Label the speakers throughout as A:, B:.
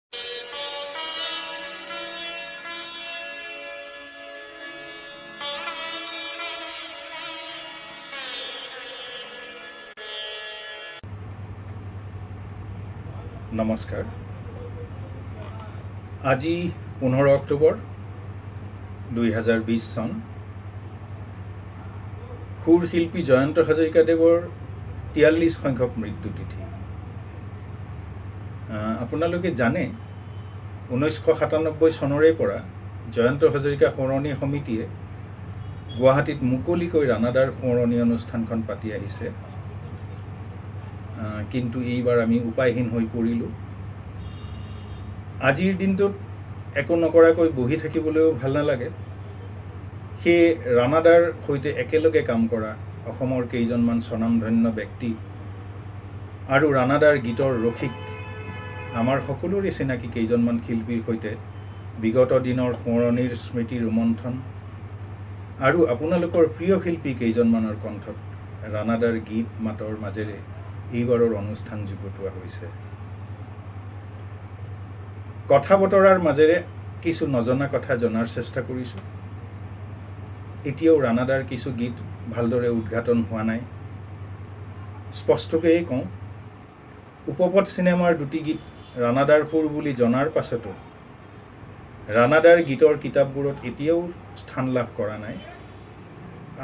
A: নমস্কাৰ। আজি 15 অক্টোবৰ 2020 চন। সুৰ শিল্পী জয়ন্ত হাজৰিকাদেৱৰ 43 সংখ্যক মৃত্যু তিথি। আপোনালোকে জানে 1997 চনৰে পৰা জয়ন্ত হাজৰিকা সোঁৱৰণী সমিতিয়ে গুৱাহাটীত মুকলিকৈ ৰাণাদাৰ সোঁৱৰণী অনুষ্ঠানখন পাতি আহিছে। কিন্তু এইবাৰ আমি উপায়হীন হৈ পৰিলোঁ। আজিৰ দিনটোত একো নকৰাকৈ বহি থাকিবলৈও ভাল নালাগে। সেই ৰাণাদাৰ সৈতে একেলগে কাম কৰা অসমৰ কেইজনমান স্বনামধন্য ব্যক্তি আৰু ৰাণাদাৰ গীতৰ ৰসিক আমাৰ সকলোৰে চিনাকি কেইজনমান শিল্পীৰ সৈতে বিগত দিনৰ সোঁৱৰণীৰ স্মৃতি ৰোমন্থন আৰু আপোনালোকৰ প্ৰিয় শিল্পী কেইজনমানৰ কণ্ঠত ৰাণাদাৰ গীত মাতৰ মাজেৰে এইবাৰৰ অনুষ্ঠান যুগুতোৱা হৈছে। কথা বতৰাৰ মাজেৰে কিছু নজনা কথা জনাৰ চেষ্টা কৰিছোঁ। এতিয়াও ৰাণাদাৰ কিছু গীত ভালদৰে উদ্ঘাটন হোৱা নাই। স্পষ্টকৈয়ে কওঁ, উপপথ চিনেমাৰ দুটি গীত ৰাণাদাৰ সুৰ বুলি জনাৰ পাছতো ৰাণাদাৰ গীতৰ কিতাপবোৰত এতিয়াও স্থান লাভ কৰা নাই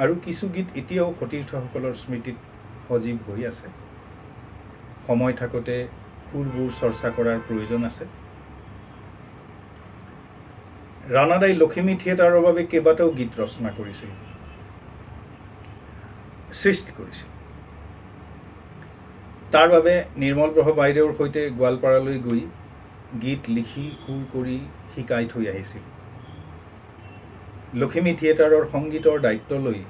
A: আৰু কিছু গীত এতিয়াও সতীৰ্থসকলৰ স্মৃতিত সজীৱ হৈ আছে। সময় থাকোঁতে সুৰবোৰ চৰ্চা কৰাৰ প্ৰয়োজন আছে। ৰাণাদাই লখিমী থিয়েটাৰৰ বাবে কেইবাটাও গীত ৰচনা কৰিছিল, সৃষ্টি কৰিছিল। তাৰ বাবে নিৰ্মল প্ৰভা বাইদেউৰ সৈতে গোৱালপাৰালৈ গৈ গীত লিখি সুৰ কৰি শিকাই থৈ আহিছিল। লখিমী থিয়েটাৰৰ সংগীতৰ দায়িত্ব লৈ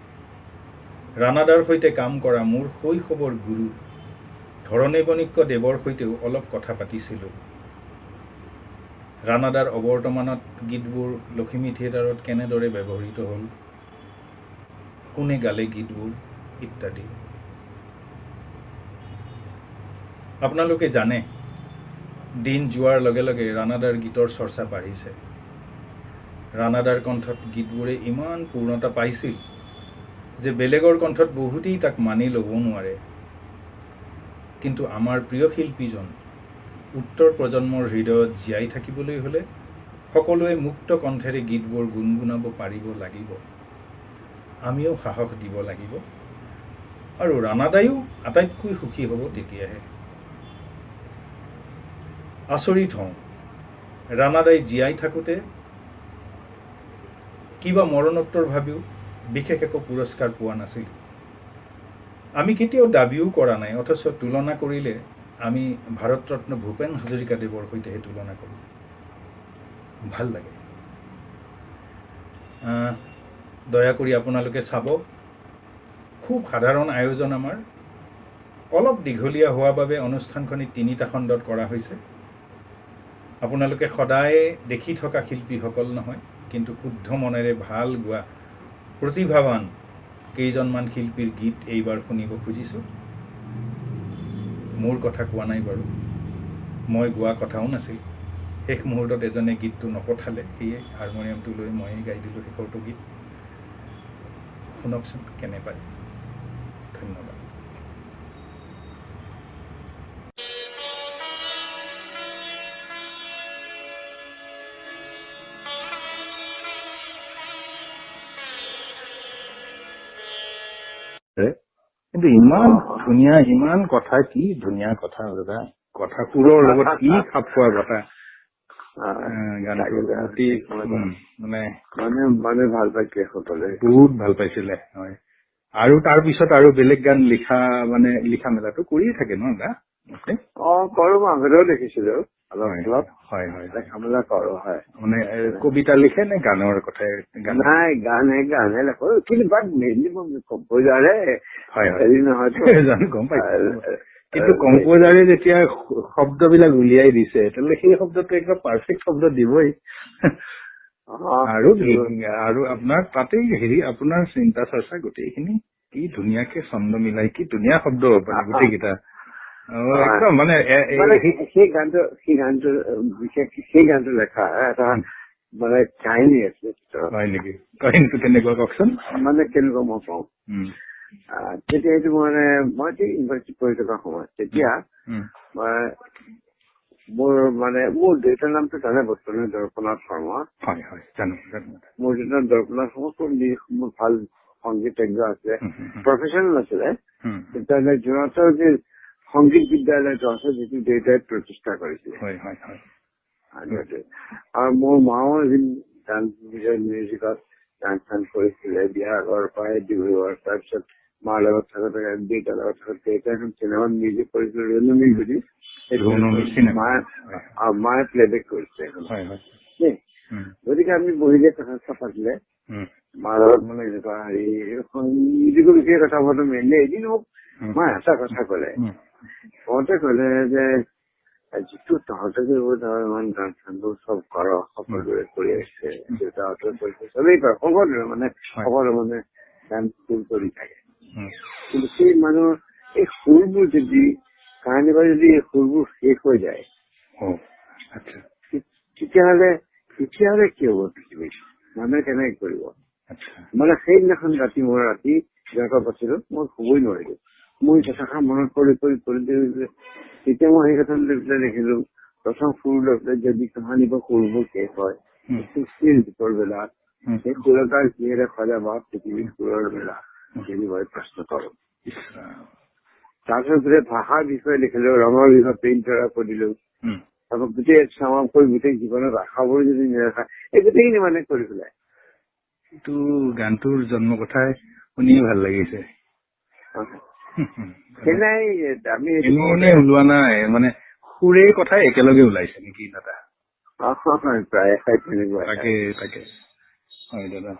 A: ৰাণাদাৰ সৈতে কাম কৰা মোৰ শৈশৱৰ গুৰু ধৰণীবণিক্য দেৱৰ সৈতেও অলপ কথা পাতিছিলোঁ। ৰাণাদাৰ অৱৰ্তমানত গীতবোৰ লখিমী থিয়েটাৰত কেনেদৰে ব্যৱহৃত হ'ল, কোনে গালে গীতবোৰ ইত্যাদি। আপোনালোকে জানে, দিন যোৱাৰ লগে লগে ৰাণাদাৰ গীতৰ চৰ্চা বাঢ়িছে। ৰাণাদাৰ কণ্ঠত গীতবোৰে ইমান পূৰ্ণতা পাইছিল যে বেলেগৰ কণ্ঠত বহুতেই তাক মানি ল'ব নোৱাৰে। কিন্তু আমাৰ প্ৰিয় শিল্পীজন উত্তৰ প্ৰজন্মৰ হৃদয়ত জীয়াই থাকিবলৈ হ'লে সকলোৱে মুক্ত কণ্ঠেৰে গীতবোৰ গুণগুণাব পাৰিব লাগিব। আমিও সাহস দিব লাগিব আৰু ৰাণাদায়ো আটাইতকৈ সুখী হ'ব তেতিয়াহে। আচৰিত হওঁ, ৰাণাদাই জীয়াই থাকোঁতে কিবা মৰণোত্তৰ ভাৱেও বিশেষ একো পুৰস্কাৰ পোৱা নাছিল। আমি কেতিয়াও দাবীও কৰা নাই, অথচ তুলনা কৰিলে আমি ভাৰতৰত্ন ভূপেন হাজৰিকাদেৱৰ সৈতেহে তুলনা কৰোঁ। ভাল লাগে। দয়া কৰি আপোনালোকে চাব। খুব সাধাৰণ আয়োজন আমাৰ। অলপ দীঘলীয়া হোৱাৰ বাবে অনুষ্ঠানখনি 3টা খণ্ডত কৰা হৈছে। আপোনালোকে সদায় দেখি থকা শিল্পীসকল নহয়, কিন্তু শুদ্ধ মনেৰে ভাল গোৱা প্ৰতিভাৱান কেইজনমান শিল্পীৰ গীত এইবাৰ শুনিব খুজিছোঁ। মোৰ কথা কোৱা নাই বাৰু, মই গোৱা কথাও নাছিল। শেষ মুহূৰ্তত এজনে গীতটো নপঠালে, সেয়ে হাৰমনিয়ামটো লৈ ময়ে গাই দিলোঁ শেষৰটো গীত। শুনকচোন কেনে পায়। ধন্যবাদ। কিন্তু ইমান ধুনীয়া, ইমান কথা, কি ধুনীয়া কথা দাদা। কথা সুৰৰ লগত কি খাপ খোৱা কথা। মানে ভাল পাইছে সকলে, বহুত ভাল পাইছিলে। হয়, আৰু তাৰ পিছত আৰু বেলেগ গান লিখা মেলাটো কৰিয়ে থাকে ন দাদা? কৰো, মাজতেও দেখিছিলো অলপ। হয় হয়, লেখা মেলা কৰো। হয়, মানে কবিতা লিখে নে গানৰ কথা? নাই, গানে লেখো, কিন্তু কম্পোজাৰে হেৰি নহয়, গম পাইছো। কিন্তু কম্পোজাৰে যেতিয়া শব্দবিলাক উলিয়াই দিছে, তেতিয়াহ'লে সেই শব্দটো একদম পাৰফেক্ট শব্দ দিবই। আৰু আপোনাৰ তাতেই হেৰি, আপোনাৰ চিন্তা চৰ্চা গোটেইখিনি কি ধুনীয়াকে ছন্দ মিলাই, কি ধুনীয়া শব্দ গোটেইকেইটা। একদম মানে
B: সেই গানটো বিশেষকৈ সেই গানটো লেখা এটা মানে কাহিনী আছে।
A: হয় নেকি? কাহিনীটো কেনেকুৱা কওকচোন।
B: মানে কেনেকুৱা মই কওঁ, তেতিয়া এইটো মানে মই ইউনিভাৰ্চিটি পঢ়ি থকা সময়ত তেতিয়া মোৰ দেউতাৰ নামটো জানে বৰ্তমান দৰ্পনাথ শৰ্মা।
A: হয় হয় জানো।
B: মোৰ দেউতাৰ দৰ্পনাথ শৰ্মা খুব ভাল সংগীতজ্ঞ আছিলে, প্ৰফেচনেল আছিলে। তেতিয়াহ'লে যোৰহাটৰ যে সংগীত বিদ্যালয়টো আছে যিটো দেউতাই প্ৰতিষ্ঠা কৰিছিলে। আৰু মোৰ মাও নিজৰ মিউজিকত গান চান কৰিছিলে, বিয়া আগৰ পৰাই ডিব্ৰুগড়। তাৰপিছত মাৰ লগত থাকোতে দেউতাৰ লগত থাকোতে দেউতাই এখন চিনেমাত মিউজিক কৰিছিলে ৰণমী বুলি, মায়ে প্লেবেক কৰিছিলে। গতিকে আমি বহিলে কথা পাতিলে মাৰ লগত মানে এনেকুৱা হেৰি মিউজিকৰ বিষয়ে কথা পাতো মেলিলে এদিন মোক মায়ে এটা কথা ক'লে। কওঁতে ক'লে যে যিটো তহঁতে যে ইমান গান চানবোৰ চব কৰ, সকলোৰে কৰি আহিছে, দেউতাহঁতে কৰিছে, চবেই কৰে, সকলোৰে মানে গান সুৰ কৰি থাকে। কিন্তু সেই মানুহৰ এই সুৰবোৰ যদি কাহিনী বা যদি এই সুৰবোৰ শেষ হৈ যায় তেতিয়াহ'লে কি হ'ব পৃথিৱীত, মানুহে কেনেকে কৰিব? মানে সেইদিনাখন ৰাতি যেনেকুৱা পাইছিলো মই শুবই নোৱাৰিলো। মই কথাষাৰ মনত কৰি তেতিয়া মই সেই কথা লৈ পেলাই দেখিলো প্ৰথম সুৰ লৈ পেলাই যদি কাহানী বা সুৰবোৰ শেষ হয় দুপৰ বেলা সেই সুৰতাৰ কিহেৰে সজাবা পৃথিৱীৰ সুৰৰ বেলা যদি মই প্ৰশ্ন কৰো। তাৰপিছত ভাষাৰ বিষয়ে লিখিলো, ৰঙৰ বিষয়ে পেইণ্টাৰ কৰিলো, তাৰপৰা গোটেই চামাম কৰি গোটেই জীৱনত আশাবোৰ যদি নিৰাশা এই গোটেইখিনি মানে কৰি পেলাই
A: এইটো গানটোৰ জন্ম কথাই শুনিয়ে ভাল লাগিছে।
B: আমি
A: ওলোৱা নাই মানে সুৰে কথাই একেলগে ওলাইছে নেকি দাদা?
B: প্ৰায় তেনেকুৱা।
A: তাকে হয় দাদা,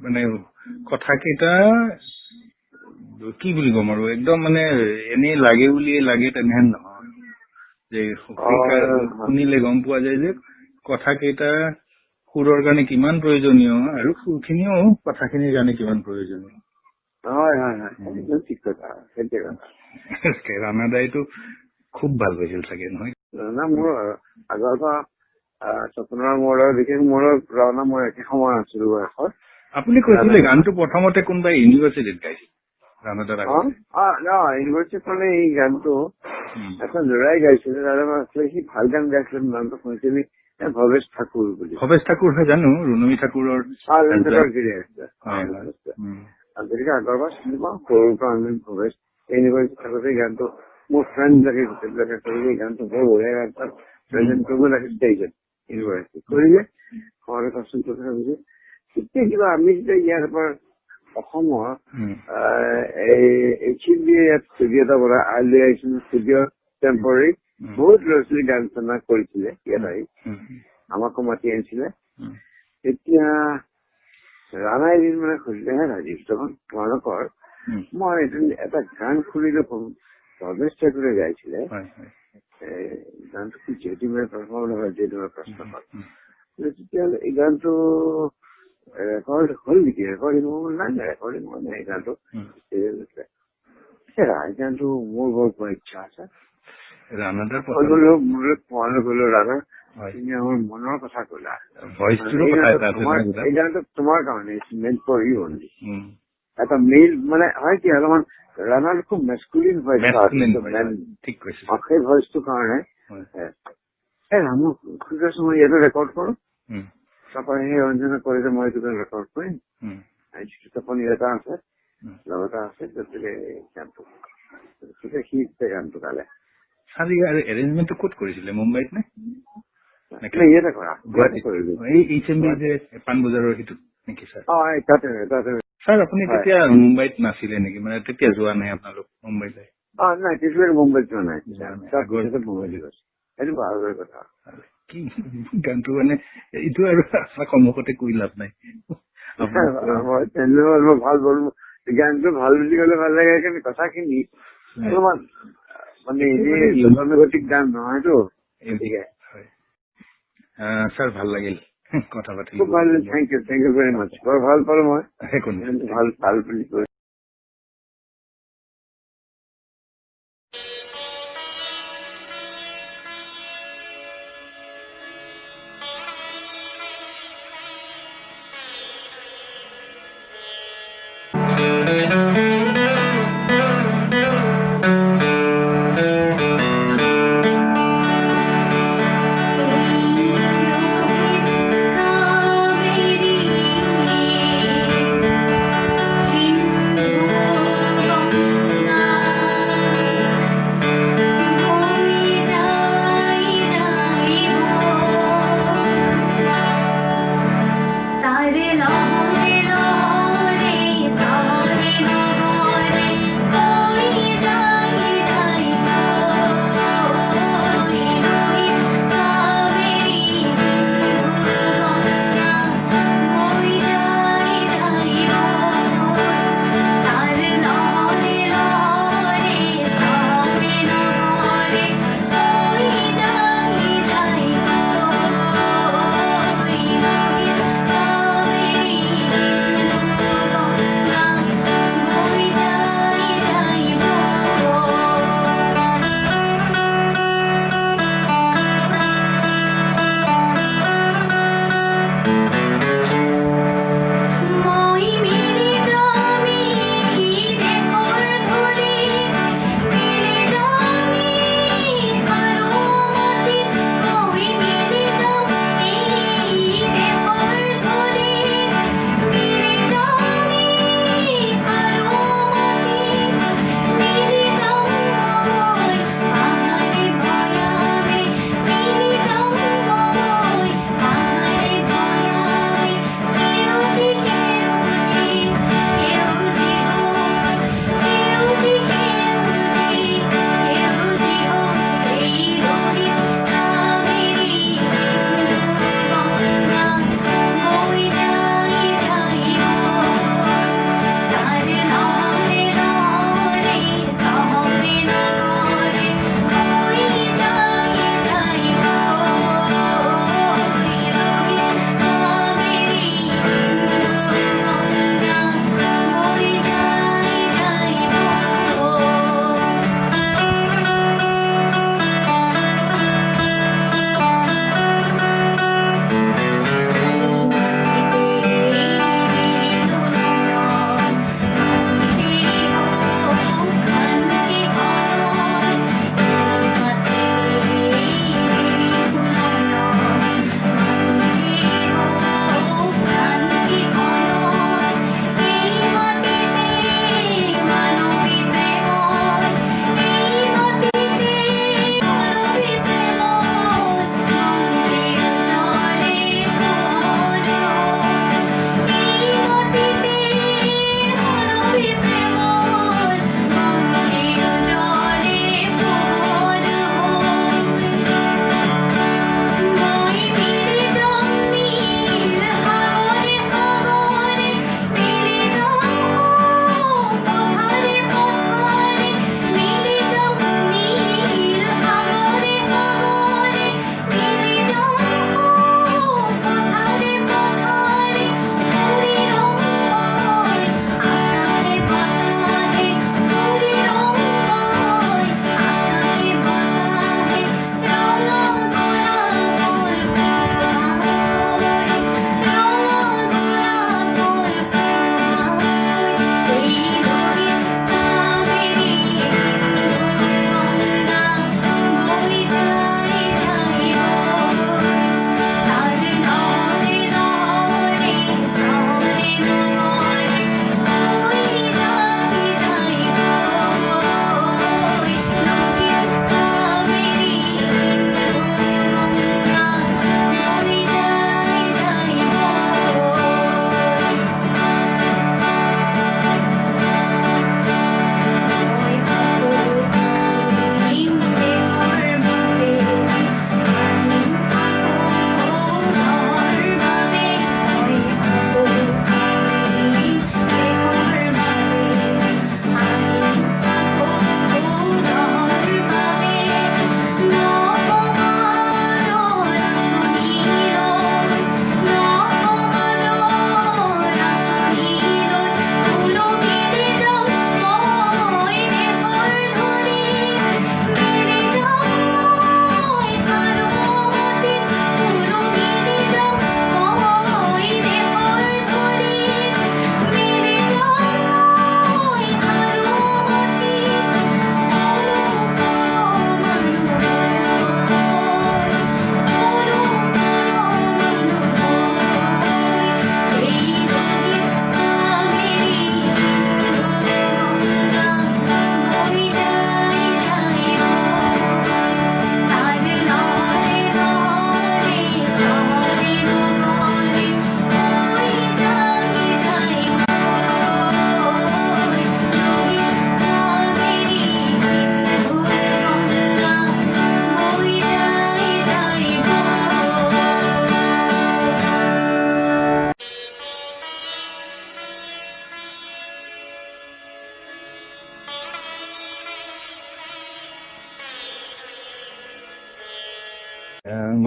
A: মানে কথাকেইটা কি বুলি ক'ম আৰু একদম মানে এনেই লাগে বুলিয়ে লাগে তেনেহেন নহয়, যে শুনিলে গম পোৱা যায় যে কথাকেইটা সুৰৰ কাৰণে কিমান প্ৰয়োজনীয় আৰু সুৰখিনিও কথাখিনিৰ কাৰণে কিমান প্ৰয়োজনীয়।
B: ঠিক কথা।
A: ৰাণাদাইটো খুব ভাল পাইছিল চাগে নহয়?
B: মোৰ আগৰ পৰা সপোনৰ মূৰৰ বিশেষ মূৰৰ ৰাওনা মই একে সময় আছিলো বয়সত।
A: আপুনি কৈছিলে গানটো প্ৰথমতে কোনোবাই ইউনিভাৰ্চিটিত গাইছিল?
B: ইউনিভাৰ্চিটিত মানে এই গানটো এখন ল'ৰাই গাইছিলে, সি ভাল গান গাইছিলে, নামটো শুনিছিলি ভৱেশ ঠাকুৰ বুলি।
A: ভৱেশ ঠাকুৰ হয় জানো, ৰুণমী ঠাকুৰৰ
B: গতিকে আগৰ পৰা চিনি পাওঁ, সৰুৰ পৰা আমি ভৱেশ ইউনিভাৰ্চিটিত থাকোতে গানটো মোৰ ফ্ৰেণ্ড বিলাকে গোটেইবিলাকে কৰিলে গানটো বৰ বঢ়িয়া গান তাত প্ৰেজেণ্ট কৰিব লাগিছিল ইউনিভাৰ্চিটি কৰিলে ঘৰে কষ্ট ভাবিছে। তেতিয়া কিবা আমি যেতিয়া ইয়াৰ পৰা অসমৰ ইয়াত ষ্টুডিঅ' এটা বনাই আলি আহিছিল, ষ্টুডিঅ' টেম্পৰাৰী বহুত ল'ৰা ছোৱালী গান চানা কৰিছিলে ইয়াত আহি আমাকো মাতি আনিছিলে। তেতিয়া ৰাণা এদিন মানে খুজিলেহে ৰাজীৱ তোমালোকৰ মই এটা গান শুনিলো ভৱেশ ঠাকুৰে গাইছিলে, গানটো কি জেঠীমাই প্ৰশ্ন নহয় জেঠীমাই প্ৰশ্ন হ'ল, তেতিয়াহ'লে এই গানটো ৰেকৰ্ড হ'ল নেকি? ৰেকৰ্ডিং নাই ৰেকৰ্ডিং হোৱা নাই এই গানটো। এই গানটো মোৰ বৰ ইচ্ছা আছে। ৰাণা তুমি আমাৰ মনৰ কথা ক'লা, এই গানটো তোমাৰ কাৰণে মেইন ফৰ ইউ অনলি। এটা মেইল মানে হয় কি অলপমান ৰাণাৰ খুব মেস্কুলিন ভইচ, সেই ভইচটোৰ কাৰণে ৰামক খুজিছো মই ইয়াতে ৰেকৰ্ড কৰো, তাৰপৰা সেই অঞ্জনা কৰিলে মই এইটো ৰেকৰ্ড কৰিম, এটা আছে লগতে আছে, গতিকে গানটো সি গানটো গালে।
A: এৰেঞ্জমেণ্টটো ক'ত কৰিছিলে, মুম্বাইত নে?
B: ইয়াতে কৰা
A: পাণবজাৰৰ সিটোত নেকি ছাৰ?
B: তাতে।
A: ছাৰ আপুনি তেতিয়া মুম্বাইত নাছিলে নেকি, মানে তেতিয়া যোৱা নাই আপোনালোক মুম্বাইলৈ?
B: নাই তেতিয়ালৈকে মুম্বাইত যোৱা নাই, মুম্বাইলৈ গৈছে। সেইটো ভাল কথা।
A: কি গানটো মানে এইটো আৰু আপোনাক সন্মুখতে কৈ লাভ নাই।
B: ভাল বল গানটো ভাল বুলি ক'লে ভাল লাগে, কিন্তু কথাখিনি অলপমান মানে গতানুগতিক গান নহয়তো।
A: ছাৰ ভাল লাগিল কথা পাতি,
B: খুব ভাল। থেংক ইউ ভেৰি মাছ। বৰ ভাল পালো মই, ভাল বুলি কৈ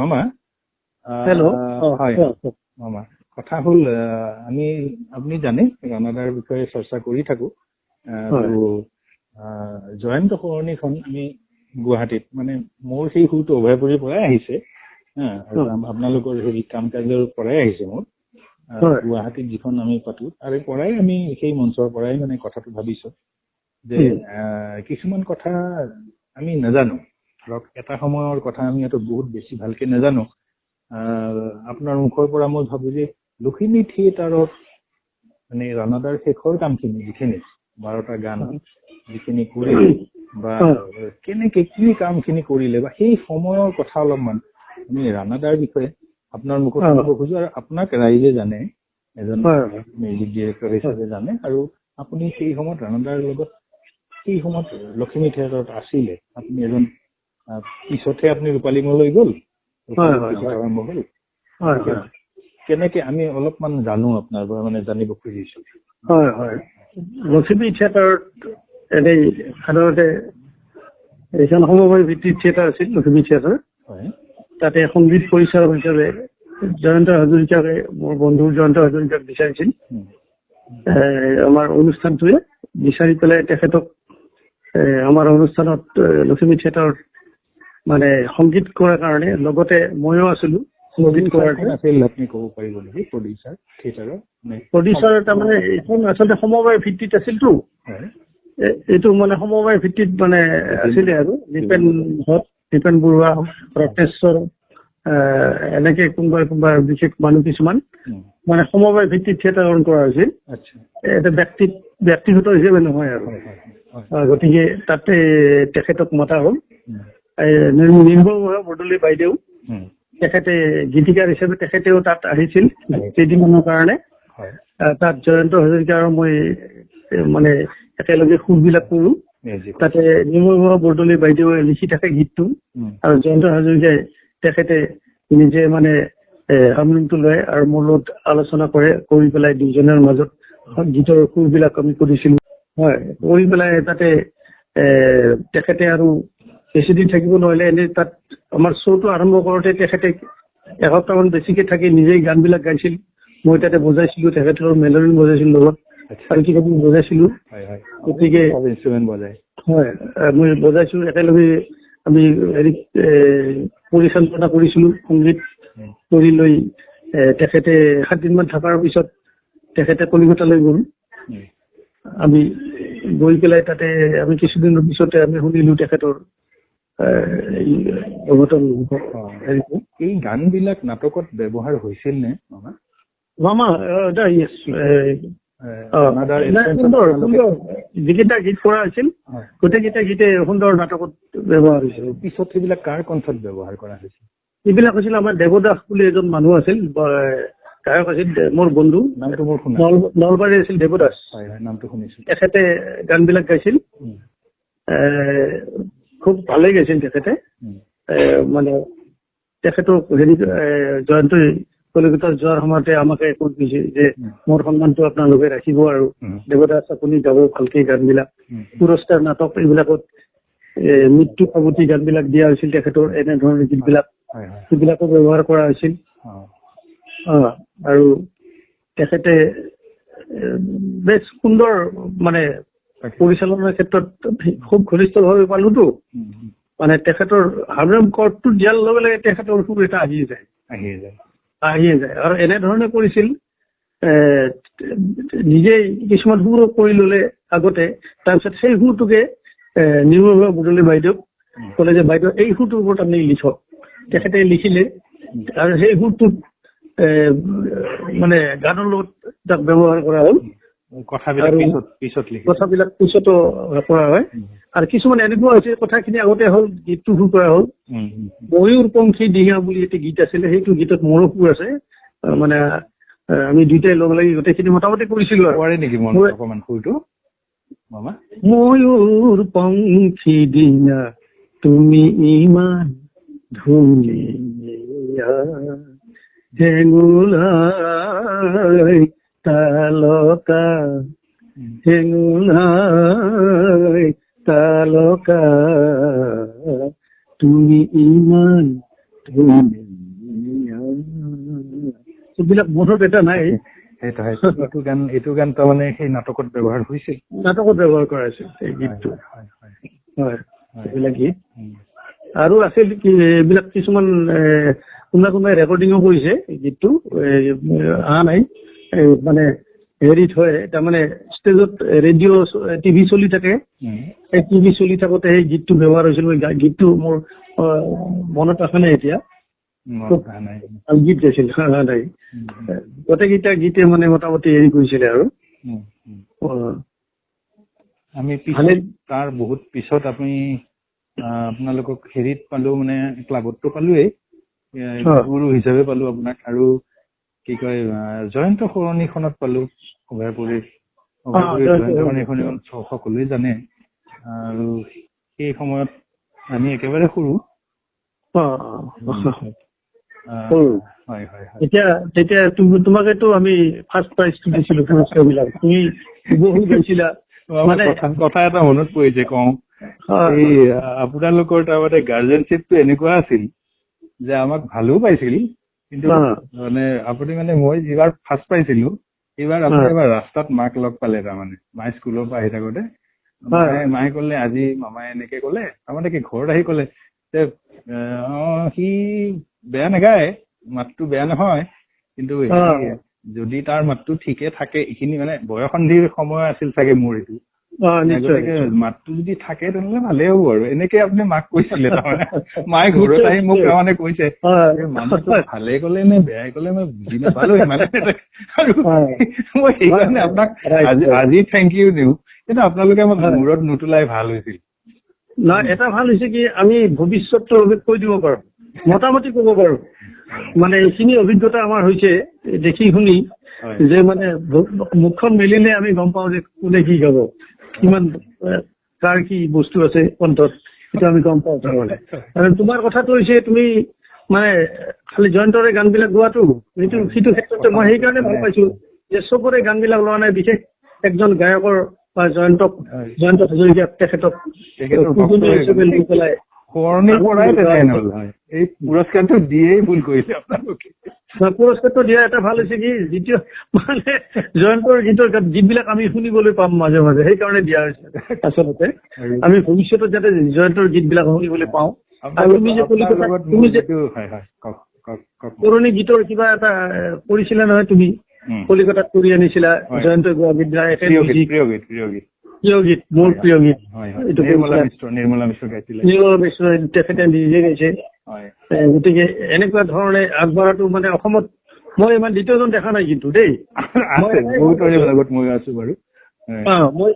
A: মামা
C: হেল্ল'
A: হয় মামা কথা হ'ল আপুনি জানে ৰাণাদাৰ বিষয়ে চৰ্চা কৰি থাকো আৰু জয়ন্ত সৰণিখন আমি গুৱাহাটীত মানে মোৰ সেই সুৰটো অভয়পুৰীৰ পৰাই আহিছে আৰু আপোনালোকৰ হেৰি কাম কাজৰ পৰাই আহিছে মোৰ গুৱাহাটীত যিখন আমি পাতো তাৰে পৰাই আমি সেই মঞ্চৰ পৰাই মানে কথাটো ভাবিছো যে কিছুমান কথা আমি নাজানো ধৰক এটা সময়ৰ কথা আমি ইয়াতো বহুত বেছি ভালকে নাজানো আপোনাৰ মুখৰ পৰা মই ভাবো যে লখিমী থিয়েটাৰত মানে ৰাণাদাৰ শেষৰ কামখিনি যিখিনি 12টা গান যিখিনি কৰিলে বা কেনেকে কি কামখিনি কৰিলে বা সেই সময়ৰ কথা অলপমান আমি ৰাণাদাৰ বিষয়ে আপোনাৰ মুখত ক'ব খোজো আৰু আপোনাক ৰাইজে জানে এজন মিউজিক ডিৰেক্টৰ হিচাপে জানে আৰু আপুনি সেই সময়ত ৰাণাদাৰ লগত সেই সময়ত লখিমী থিয়েটাৰত আছিলে আপুনি এজন পিছতহে আপুনি ৰূপালীমলৈ গ'ল আৰম্ভ হ'ল কেনেকে আমি অলপমান জানো আপোনাৰ পৰা মানে জানিব খুজিছো
C: হয় লখিমী থিয়েটাৰত এনেই সাধাৰণতে এইখন সমবায় ভিত্তিক থিয়েটাৰ আছিল লখিমী থিয়েটাৰ তাতে সংগীত পৰিচালক হিচাপে জয়ন্ত হাজৰিকাকে মোৰ বন্ধু জয়ন্ত হাজৰিকাক বিচাৰিছিল আমাৰ অনুষ্ঠানটোৱে বিচাৰি পেলাই তেখেতক আমাৰ অনুষ্ঠানত লখিমী থিয়েটাৰত মানে সংগীত কৰাৰ কাৰণে লগতে ময়ো আছিলো সংগীত কৰাৰ
A: আপুনি ক'ব পাৰিব নেকি প্ৰডিউচাৰ থিয়েটাৰৰ
C: প্ৰডিউচাৰ তাৰমানে এইখন আচলতে সমবায় ভিত্তিত আছিলতো এইটো মানে সমবায় ভিত্তিত মানে আছিলে আৰু দীপেন বৰুৱা ৰত্নেশ্বৰ এনেকে কোনোবা বিশেষ মানুহ কিছুমান মানে সমবায় ভিত্তিত থিয়েটাৰকৰণ কৰা হৈছিল এটা ব্যক্তিগত হিচাপে নহয় আৰু গতিকে তাতে তেখেতক মতা হ'ল নিৰ্মল বৰদলৈ বাইদেউ তেখেতে গীতিকাৰ হিচাপে তেখেতেও তাত আহিছিল কেইদিনমানৰ কাৰণে তাত জয়ন্ত হাজৰিকা আৰু মই মানে একেলগে সুৰবিলাক কৰো তাতে নিৰ্মল বৰদলৈ বাইদেৱে লিখি থাকে গীতটো আৰু জয়ন্ত হাজৰিকাই তেখেতে নিজে মানে হাৰমনিয়ামটো লয় আৰু মোৰ লগত আলোচনা কৰি পেলাই দুজনৰ মাজত গীতৰ সুৰবিলাক আমি কৰিছিলো কৰি পেলাই তাতে তেখেতে আৰু বেছিদিন থাকিব নোৱাৰিলে এনেই তাত আমাৰ শ্ব'টো আৰম্ভ কৰোঁতে তেখেতে এসপ্তাহমান বেছিকে থাকি নিজেই গানবিলাক গাইছিল মই তাতে বজাইছিলো তেখেতৰ মেলৰিন বজাইছিলো লগত আৰু কিবা কিবি বজাইছিলো গতিকে মই বজাইছো একেলগে আমি হেৰি পৰিচালনা কৰিছিলো সংগীত কৰি লৈ তেখেতে 7 দিনমান থকাৰ পিছত তেখেতে কলিকতালৈ গ'ল আমি গৈ পেলাই তাতে আমি কিছুদিনৰ পিছতে আমি শুনিলো তেখেতৰ
A: এই গান বিলাক নাটকত ব্যৱহাৰ হৈছিল নে
C: মামা যিকেইটা গীত কৰা হৈছিল গোটেইকেইটা গীতে সুন্দৰ নাটকত ব্যৱহাৰ হৈছিল
A: পিছত সেইবিলাক কাৰ কণ্ঠত ব্যৱহাৰ কৰা হৈছিল
C: এইবিলাক হৈছিল আমাৰ দেৱদাস বুলি এজন মানুহ আছিল গায়ক আছিল মোৰ বন্ধু
A: নামটো মোৰ শুনা
C: নলবাৰী আছিল দেৱদাস
A: নামটো শুনিছো তেখেতে
C: গানবিলাক গাইছিল খুব ভালে গাইছিল তেখেতে মানে তেখেতক হেৰি জয়ন্তই কলিকতাত যোৱাৰ সময়তে আমাকে কৈ দিছিল যে মোৰ সন্মানটো আপোনালোকে ৰাখিব আৰু দেৱদাস আপুনি গাব ভালকে গানবিলাক পুৰস্কাৰ নাটক এইবিলাকত মৃত্যু কামতি গানবিলাক দিয়া হৈছিল তেখেতৰ এনেধৰণৰ গীতবিলাক সেইবিলাকো ব্যৱহাৰ কৰা হৈছিল আৰু তেখেতে বেছ সুন্দৰ মানে পৰিচালনাৰ ক্ষেত্ৰত খুব ঘনিষ্ঠভাৱে পালোতো মানে তেখেতৰ হাৰমনিয়াম কৰ্ডটো দিয়াৰ লগে লগে তেখেতৰ সুৰ এটা আহিয়ে যায় আৰু এনেধৰণে কৰিছিল নিজেই কিছুমান সুৰ কৰি ললে আগতে তাৰপিছত সেই সুৰটোকে নিৰ্মল বৰদলৈ বাইদেউক ক'লে যে বাইদেউ এই সুৰটোৰ ওপৰত আপুনি লিখক তেখেতে লিখিলে আৰু সেই সুৰটোত মানে গানৰ লগত তাক ব্যৱহাৰ কৰা হ'ল কথাবিলাক পিছতো কৰা হয় আৰু কিছুমান এনেকুৱা হৈছে কথাখিনি আগতে হ'ল গীতটো সুৰ কৰা হ'ল ময়ূৰ পংখী দিহা বুলি এটা গীত আছিলে সেইটো গীতত মোৰো সুৰ আছে মানে আমি দুইটাই লগ লাগি গোটেইখিনি মোটামুটি কৰিছিলো
A: নেকি অকমান সুৰটো
C: ময়ূৰ পংখী দিহা তুমি ইমান ধুনীয়া হেঙুলাই তালকা হেঙুলাই তালকা তুমি ইমান ধুনীয়া এইবিলাক মনত এটা নাই।
A: এইটো গান তাৰমানে সেই নাটকত ব্যৱহাৰ হৈছিল,
C: নাটকত ব্যৱহাৰ কৰা হৈছিল এই গীতটো। হয়, এইবিলাক গীত আৰু আছিল কি এইবিলাক কিছুমান কোনোবাই ৰেকৰ্ডিঙো কৰিছে এই গীতটো, অহা নাই মানে হেৰিত হয় তাৰমানে ষ্টেজত ৰেডিঅ' টিভি চলি থাকে, এই টিভি চলি থাকোতে সেই গীতটো ব্যৱহাৰ হৈছিল। গীতটো মোৰ মনত আছে নাই এতিয়া, গীত গাইছিল নাই গোটেইকেইটা গীতে মানে মোটামুটি হেৰি কৰিছিলে আৰু।
A: আমি তাৰ বহুত পিছত আমি আপোনালোকক হেৰিত পালো, মানে ক্লাবতটো পালোৱেই, গুৰু হিচাপে পালো আপোনাক, আৰু কি কয় জয়ন্ত সৰণিখনত পালো, অভয়পুৰীৰ জয়ন্ত সৰণিখন সকলোৱে জানে। আৰু সেই সময়ত আমি একেবাৰে সৰু।
C: এতিয়া তেতিয়া তোমাকেতো আমি ফাৰ্ষ্ট প্ৰাইজটো দিছিলো পুৰস্কাৰ বিলাক, তুমি বহু গাইছিলা। মানে
A: কথা এটা মনত পৰিছে কওঁ, এই আপোনালোকৰ তাৰমানে গাৰ্জেনশ্বিপটো এনেকুৱা আছিল যে আমাক ভালো পাইছিল, কিন্তু মানে আপুনি মানে মই যিবাৰ ফাৰ্ষ্ট পাইছিলো এইবাৰ আপুনি এবাৰ ৰাস্তাত মাক লগ পালে, তাৰমানে মায়ে স্কুলৰ পৰা আহি থাকোতে মায়ে ক'লে আজি মামাই এনেকে ক'লে, তাৰমানে কি ঘৰত আহি ক'লে যে সি বেয়া নাগায়, মাতটো বেয়া নহয়, কিন্তু যদি তাৰ মাতটো ঠিকে থাকে, এইখিনি মানে বয়সন্ধিৰ সময় আছিল চাগে মোৰ এইটো, গতিকে মাতটো যদি থাকে তেনেহ'লে ভালেই হ'ব আৰু এনেকে আপুনি মাক কৈছিলে। তাৰমানে মায়ে ঘৰত আহি মোক তাৰমানে কৈছে মানুহটো ভালে ক'লে নে বেয়াই ক'লে মই বুজি নাপালো মানে, আৰু মই সেইকাৰণে আপোনাক আজি থেংক ইউ দিওঁ, কিন্তু আপোনালোকে আমাক মূৰত নুতুলাই ভাল হৈছিল।
C: নহয়, এটা ভাল হৈছে কি আমি ভৱিষ্যতটো কৈ দিব পাৰো, মোটামুটি ক'ব পাৰো, মানে এইখিনি অভিজ্ঞতা আমাৰ হৈছে দেখি শুনি, যে মানে মুখখন মেলিলে আমি গম পাওঁ যে কোনে কি গাব, কিমান কাৰ কি বস্তু আছে কণ্ঠত, সেইটো আমি গম পাওঁ। তাৰমানে আৰু তোমাৰ কথাটো হৈছে তুমি মানে খালি জয়ন্তৰে গান বিলাক গোৱাটো, সেইটো ক্ষেত্ৰতে মই সেইকাৰণে ভাল পাইছো যে চবৰে গান বিলাক লোৱা নাই, বিশেষ একজন গায়কৰ বা জয়ন্ত হাজৰিকা তেখেতক লৈ পেলাই
A: এই পুৰস্কাৰটো দিয়েই ভুল কৰিছে আপোনালোকে।
C: পুৰস্কাৰটো দিয়া এটা ভাল হৈছে কি, দ্বিতীয় মানে জয়ন্তৰ গীতৰ গীতবিলাক আমি শুনিবলৈ পাম মাজে মাজে, সেইকাৰণে দিয়া হৈছে আচলতে। আমি ভৱিষ্যতত যাতে জয়ন্তৰ গীতবিলাক শুনিবলৈ পাওঁ। আৰু তুমি যে পুৰণি গীতৰ কিবা এটা কৰিছিলা নহয়, তুমি কলিকতাত কৰি আনিছিলা জয়ন্ত গোৱা গীতবিলাক, প্ৰিয় গীত, মোৰ প্ৰিয় গীত,
A: নিৰ্মলা মিশ্ৰ গাইছিলে,
C: তেখেতে নিজে গাইছে। গতিকে এনেকুৱা ধৰণে আগবঢ়াটো মানে অসমত মই ইমান দ্বিতীয়জন দেখা নাই কিন্তু দেই, মই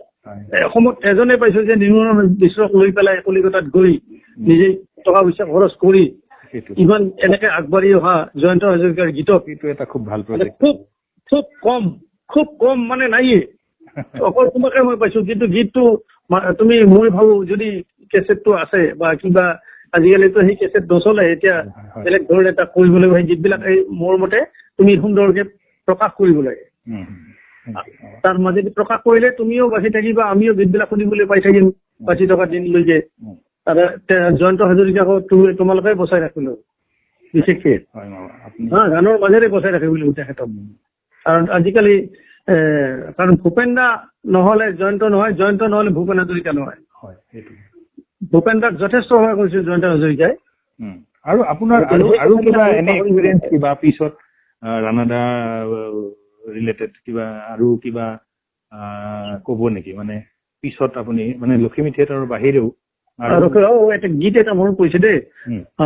C: অসমত এজনে পাইছো যে নিৰ্মলা মিশ্ৰক লৈ পেলাই কলিকতাত গৈ নিজে টকা পইচা খৰচ কৰি ইমান এনেকে আগবাঢ়ি অহা জয়ন্ত হাজৰিকাৰ গীতক,
A: এইটো এটা খুব ভাল
C: খুব কম মানে নাইয়ে, অকল তোমাকে মই পাইছো। কিন্তু গীতটো তুমি মই ভাবো যদি কেছেটটো আছে বা কিবা, আজিকালিতো সেই কেছেট নচলে, এতিয়া বেলেগ ধৰণে এটা কৰিবলৈ সেই গীতবিলাক এই মোৰ মতে তুমি সুন্দৰকে প্ৰকাশ কৰিব লাগে। তাৰ মাজেদি প্ৰকাশ কৰিলে তুমিও বাচি থাকিবা, আমিও গীতবিলাক শুনিবলৈ পাই থাকিম বাচি থকা দিনলৈকে। জয়ন্ত হাজৰিকাকো তোমালোকে বচাই ৰাখিলো বিশেষকে, গানৰ মাজেৰে বচাই ৰাখিবলৈ তেখেতক। কাৰণ আজিকালি কাৰণ ভূপেন দা নহলে জয়ন্ত নহয়, জয়ন্ত নহলে ভূপেন হাজৰিকা নহয়। ভূপেন দাক যথেষ্ট সহায় কৰিছিল জয়ন্ত হাজৰিকাই।
A: আৰু আপোনাৰ আৰু কিবা এনে এক্সপিৰিয়েঞ্চ কিবা পিছত ৰাণাদা ৰিলেটেড কিবা আৰু কিবা ক'ব নেকি, মানে পিছত আপুনি মানে লখিমী থিয়েটাৰৰ বাহিৰেও?
C: এটা গীত এটা মনত পৰিছে দেই,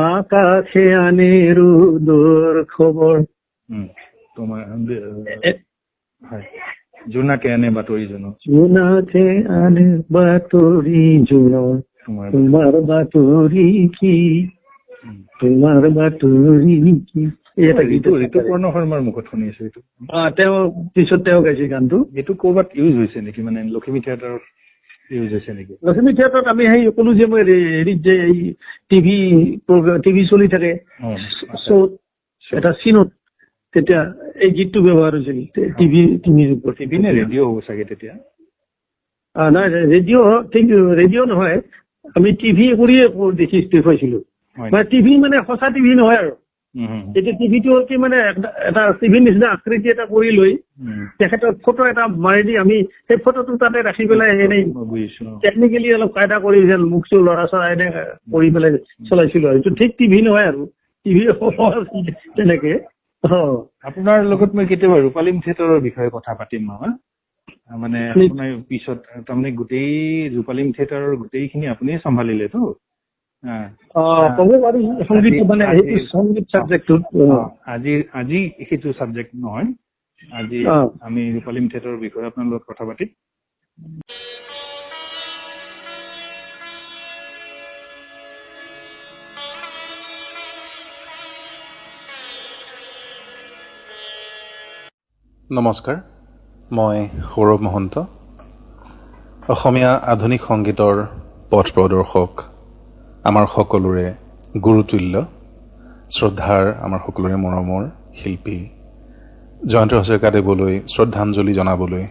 C: আকাশে আনে ৰুদৰ খবৰ,
A: তোমাৰ জোনাকে আনে বাতৰি জনক,
C: জোনাকে আনে বাতৰি জনক, তোমাৰ বাতৰি কি, তোমাৰ বাতৰি কি। এটা গীত
A: ঋতুপৰ্ণ শৰ্মাৰ মুখত শুনি আছো এইটো।
C: তেওঁ পিছত তেওঁ গাইছে গানটো।
A: এইটো ক'ৰবাত ইউজ হৈছে নেকি, মানে লখিমী থিয়েটাৰত ইউজ হৈছে নেকি?
C: লখিমী থিয়েটাৰত আমি সেই ক'লো যে মই হেৰিত যে এই টিভি চলি থাকে শ্ব'ত এটা চিনত, তেতিয়া এই গীতটো ব্যৱহাৰ হৈছিল। টিভি
A: নে ৰেডিঅ' হ'ব চাগে তেতিয়া?
C: নাই ৰেডিঅ' নহয়, আমি টিভি কৰিয়ে দেখি পাইছিলো। মানে টিভি মানে সঁচা টিভি নহয় আৰু এতিয়া টিভিটো কি মানে এটা টিভিৰ নিচিনা আকৃতি এটা কৰি লৈ তেখেতৰ ফটো এটা মাৰি দি আমি সেই ফটোটো তাতে ৰাখি পেলাই এনেই টেকনিকেলি অলপ কায়দা কৰি যেন মুখ চুখ লৰা চৰা এনে কৰি পেলাই চলাইছিলো আৰু এইটো ঠিক টিভি নহয় আৰু টিভি তেনেকে।
A: আপোনাৰ লগত মই কেতিয়াবা ৰূপালীম থিয়েটাৰৰ বিষয়ে কথা পাতিম নহয়, মানে আপোনাৰ পিছত তাৰমানে গোটেই ৰূপালীম থিয়েটাৰৰ গোটেইখিনি আপুনি চম্ভালিলেতো। আজি সেইটো চাবজেক্ট নহয়, আজি আমি ৰূপালীম থিয়েটাৰৰ বিষয়ে আপোনাৰ লগত কথা পাতিম।
D: নমস্কাৰ, মই সৌৰভ মহন্ত, অসমীয়া আধুনিক সংগীতৰ পথ প্ৰদৰ্শক, আমাৰ সকলোৰে গুৰুতুল্য, শ্ৰদ্ধাৰ আমাৰ সকলোৰে মৰমৰ শিল্পী জয়ন্ত হাজৰিকাদেৱলৈ শ্ৰদ্ধাঞ্জলি জনাবলৈ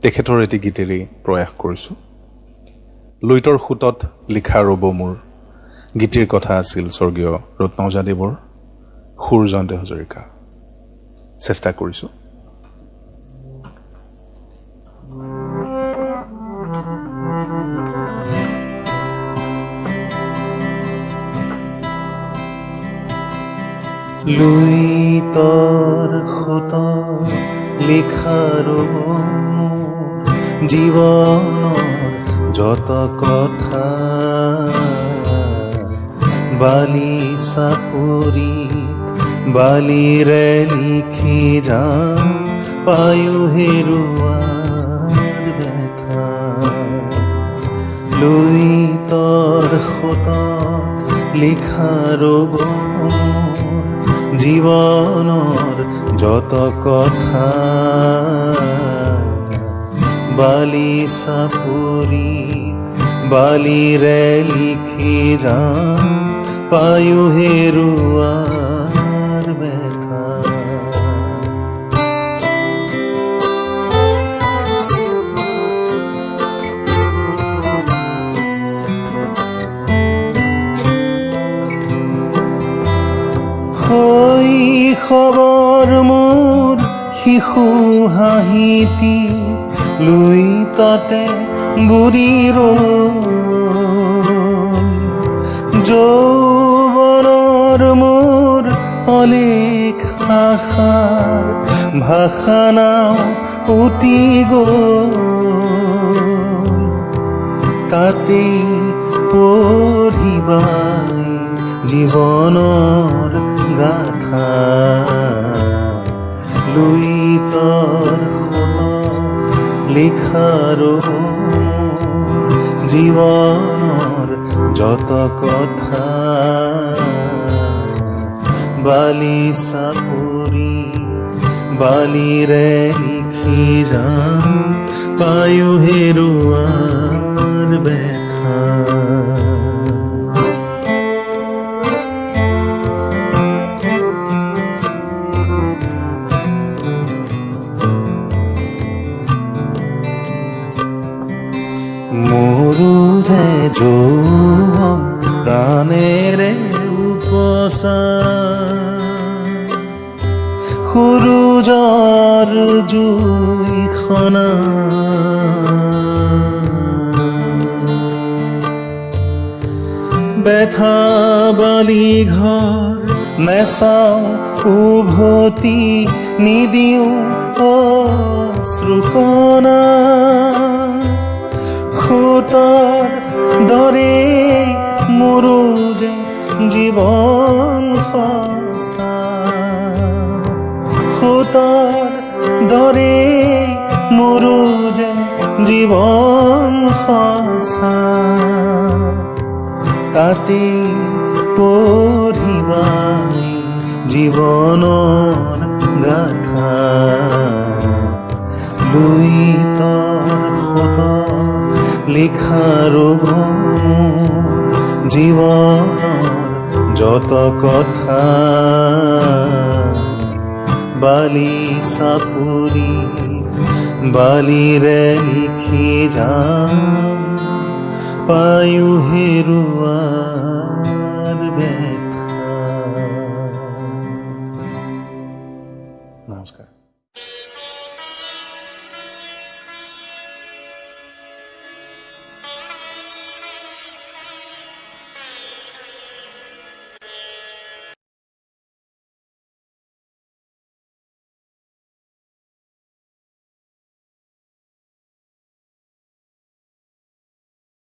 D: তেখেতৰ এটি গীতেৰেই প্ৰয়াস কৰিছোঁ। লুইতৰ সোঁতত লিখা ৰ'ব মোৰ গীতিৰ কথা আছিল স্বৰ্গীয় ৰত্নওজাদেৱৰ, সুৰ জয়ন্ত হাজৰিকা। চেষ্টা কৰিছোঁ। লুইতৰ সোঁতত লিখা ৰ'ব মোৰ জীৱনৰ যত কথা, বালি চাপৰি বালিৰে লিখি যাম পায়ো হেৰুৱাৰ ব্যথা। লুইতৰ সোঁতত লিখা ৰ'ব জীৱনৰ যত কথা, বালি চাপৰি বালিৰে লিখি যাম পায়ো হেৰুৱাৰ ব্যথা। শৈশৱৰ মোৰ শিশু হাঁহিটি লুইততে বুঢ়ী ৰ'ল, যৌৱনৰ মোৰ অলেখ আশাৰ ভাষা নাও উটি গ'ল, তাতেই পঢ়িবাই জীৱনৰ গাথা। লুইতৰ সোঁতত লিখা ৰ'ব জীৱনৰ যত কথা, বালি চাপৰি বালিৰে লিখি যাম পায়ো হেৰুৱাৰ ব্যথা। মোৰো যে যৌৱন প্ৰাণেৰে উপচা, সূৰুজৰ জুইখনা বেথা বালি ঘৰ নেচাওঁ উভতি নিদিওঁ অশ্ৰুকণা, সোঁতৰ দৰে মোৰো যে জীৱন সঁচা, সোঁতৰ দৰে মোৰো যে জীৱন সঁচা, তাতে পঢ়িবাই জীৱনৰ গাথা। লুইতৰ সোঁতত লিখা ৰ'ব জীৱনৰ যত কথা, বালি চাপৰি বালিৰে লিখি যাম পায়ো হেৰুৱা